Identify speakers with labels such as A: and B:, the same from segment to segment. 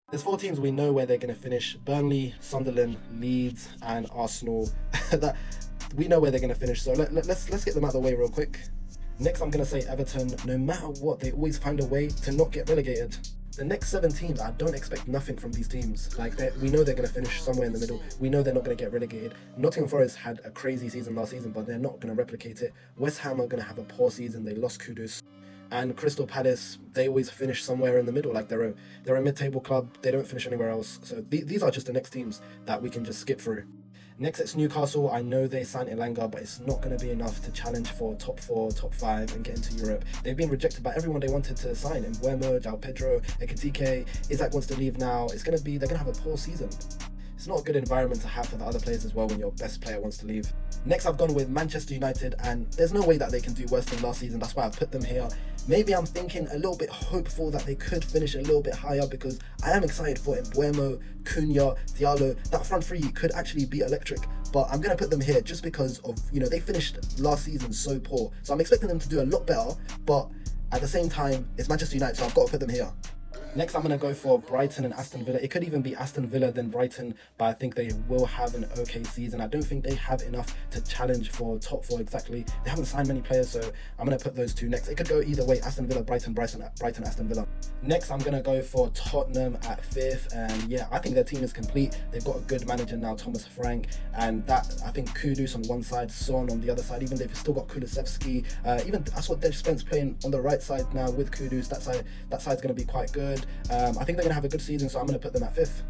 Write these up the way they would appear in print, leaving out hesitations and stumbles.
A: There's 4 teams we know where they're going to finish: Burnley, Sunderland, Leeds, and Arsenal. That we know where they're going to finish. So let's get them out of the way real quick. Next, I'm going to say Everton. No matter what, they always find a way to not get relegated. The next 7 teams, I don't expect nothing from these teams. Like, we know they're going to finish somewhere in the middle. We know they're not going to get relegated. Nottingham Forest had a crazy season last season, but they're not going to replicate it. West Ham are going to have a poor season. They lost Kudus. And Crystal Palace, they always finish somewhere in the middle. Like, they're a mid-table club. They don't finish anywhere else. So these are just the next teams that we can just skip through. Next, it's Newcastle. I know they signed Elanga, but it's not going to be enough to challenge for top 4, top 5, and get into Europe. They've been rejected by everyone they wanted to sign: ImGamaran, João Pedro, Ekitike. Isaac wants to leave now. They're going to have a poor season. It's not a good environment to have for the other players as well when your best player wants to leave. Next, I've gone with Manchester United, and there's no way that they can do worse than last season. That's why I've put them here. Maybe I'm thinking a little bit hopeful that they could finish a little bit higher, because I am excited for Mbeumo, Cunha, Diallo. That front three could actually be electric. But I'm going to put them here just because of, they finished last season so poor. So I'm expecting them to do a lot better, but at the same time, it's Manchester United, so I've got to put them here. Next, I'm going to go for Brighton and Aston Villa. It could even be Aston Villa then Brighton, but I think they will have an okay season. I don't think they have enough to challenge for top 4 exactly. They haven't signed many players, so I'm going to put those 2 next. It could go either way: Aston Villa, Brighton, Aston Villa. Next, I'm going to go for Tottenham at 5th, and yeah, I think their team is complete. They've got a good manager now, Thomas Frank, and that, I think, Kudus on one side, Son on the other side. Even they've still got Kulusevski. Even that's what Dej Spence playing on the right side now with Kudus. That side's going to be quite good. I think they're going to have a good season, so I'm going to put them at 5th.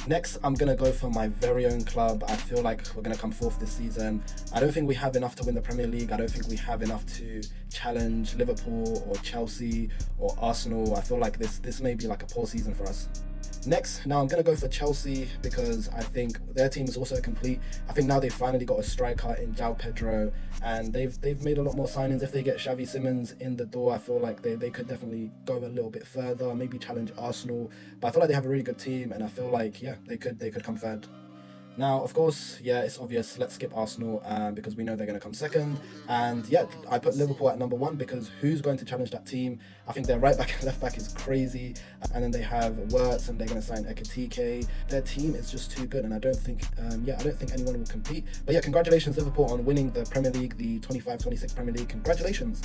A: Next, I'm going to go for my very own club. I feel like we're going to come 4th this season. I don't think we have enough to win the Premier League. I don't think we have enough to challenge Liverpool or Chelsea or Arsenal. I feel like this may be like a poor season for us. Next, now I'm going to go for Chelsea, because I think their team is also complete. I think now they've finally got a striker in João Pedro, and they've made a lot more signings. If they get Xavi Simons in the door, I feel like they could definitely go a little bit further, maybe challenge Arsenal. But I feel like they have a really good team, and I feel like, yeah, they could come third. Now, of course, yeah, it's obvious. Let's skip Arsenal because we know they're going to come 2nd. And yeah, I put Liverpool at number 1 because who's going to challenge that team? I think their right back and left back is crazy. And then they have Wirtz, and they're going to sign Ekitike. Their team is just too good, and I don't think anyone will compete. But yeah, congratulations Liverpool on winning the Premier League, the 25-26 Premier League. Congratulations.